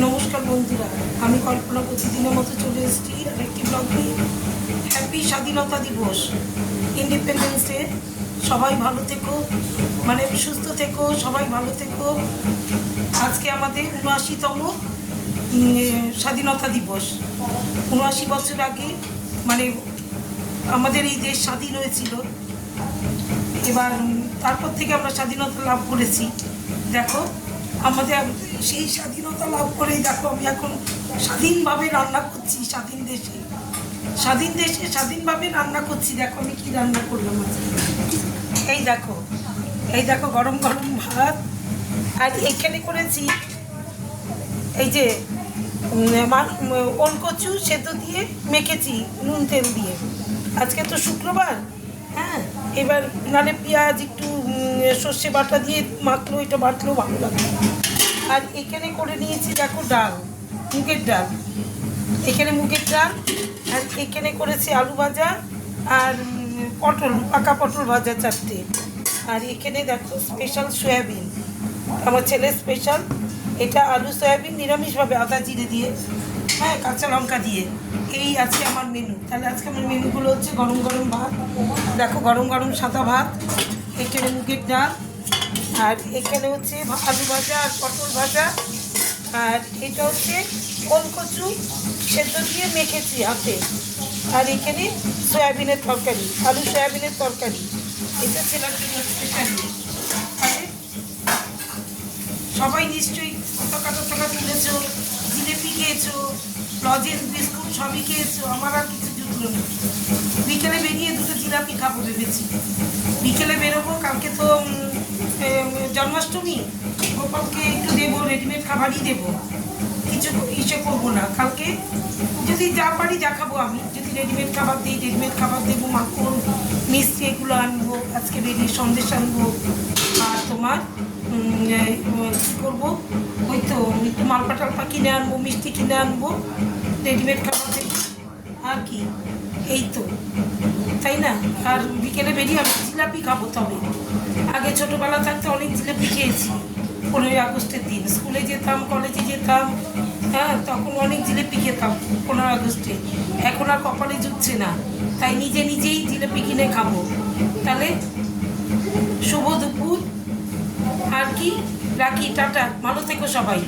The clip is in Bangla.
নমস্কার বন্ধুরা, আমি কল্পনা প্রতিদিনের মতো চলে এসেছি আর একটি ব্লগ নিয়ে। হ্যাপি স্বাধীনতা দিবস, ইন্ডিপেন্ডেন্স ডে। সবাই ভালো থেকো, মানে সুস্থ থেকো, সবাই ভালো থেকো। আজকে আমাদের ৭৯তম স্বাধীনতা দিবস। ৭৯ বছর আগে মানে আমাদের এই দেশ স্বাধীন হয়েছিল। এবার তারপর থেকে আমরা স্বাধীনতা লাভ করেছি। দেখো আমাদের সেই স্বাধীনতা লাভ করেই দেখো আমি এখন স্বাধীনভাবে রান্না করছি। স্বাধীনভাবে রান্না করছি। দেখো আমি কি রান্না করলাম আজকে। এই দেখো গরম গরম ভাত, আর এখানে করেছি এই যে ওল কচু সেদ্ধ দিয়ে মেখেছি নুন তেল দিয়ে। আজকে তো শুক্রবার, হ্যাঁ, এবার নালে পেঁয়াজ একটু সর্ষে বাটা দিয়ে মাখলো, এটা বাটলেও ভালো লাগে। আর এখানে করে নিয়েছি দেখো ডাল, মুগের ডাল, এখানে মুগের ডাল। আর এখানে করেছি আলু ভাজা আর পটল, পাকা পটল ভাজা 4টে। আর এখানে দেখো স্পেশাল সয়াবিন, আমার ছেলের স্পেশাল। এটা আলু সয়াবিন নিরামিষভাবে আদা জিরে দিয়ে, হ্যাঁ, কাঁচা লঙ্কা দিয়ে। এই আজকে আমার মেনু। তাহলে আজকে আমার মেনুগুলো হচ্ছে গরম গরম ভাত, দেখো গরম গরম সাদা ভাত, এখানে মুগের ডাল, আর এখানে হচ্ছে আলু ভাজা আর পটল ভাজা, আর এটা হচ্ছে ওল কচু সেদ্ধ দিয়ে মেখেছি হাতে, আর এখানে সয়াবিনের তরকারি, আলু সয়াবিনের তরকারি। এটা ছেলের জন্য স্পেশালি। তাহলে সবাই নিশ্চয়ই টাকা তুলেছো, জিলেপি খেয়েছো, লজেন্স বিস্কুট সবই খেয়েছো। আমার আর কিছু জুটলো না। বিকেলে বেরিয়ে দুটো জিলাপি খাবো ভেবেছি। বিকেলে বেরোবো, কালকে তো জন্মাষ্টমী, গোপালকে একটু দেবো, রেডিমেড খাবারই দেবো, কিছু ইসে করবো না। কালকে যদি যা পারি যা খাবো, আমি যদি রেডিমেড খাবার দিই রেডিমেড খাবার দেবো, মাখন মিষ্টি এগুলো আনবো। আজকে বেরিয়ে সন্দেশ আনবো, আর তোমার কী করবো, ওই তো একটু মালপা টালপা কিনে আনবো, মিষ্টি কিনে আনবো, রেডিমেড খাবার দেবো। আর কি, এই তো, তাই না? আর বিকেলে বেরিয়ে আমি জিলাপি খাবো। তবে আগে ছোটোবেলা থাকতে অনেক জিলাপি খেয়েছি। 15ই আগস্টের দিন স্কুলে যেতাম, কলেজে যেতাম, হ্যাঁ, তখন অনেক জিলিপি খেতাম 15 আগস্টে। এখন আর কপালে জুটছে না, তাই নিজেই জিলিপি কিনে খাবো। তাহলে শুভ দুপুর, আর কি, রাখি, টাটা, ভালো থেকো সবাই।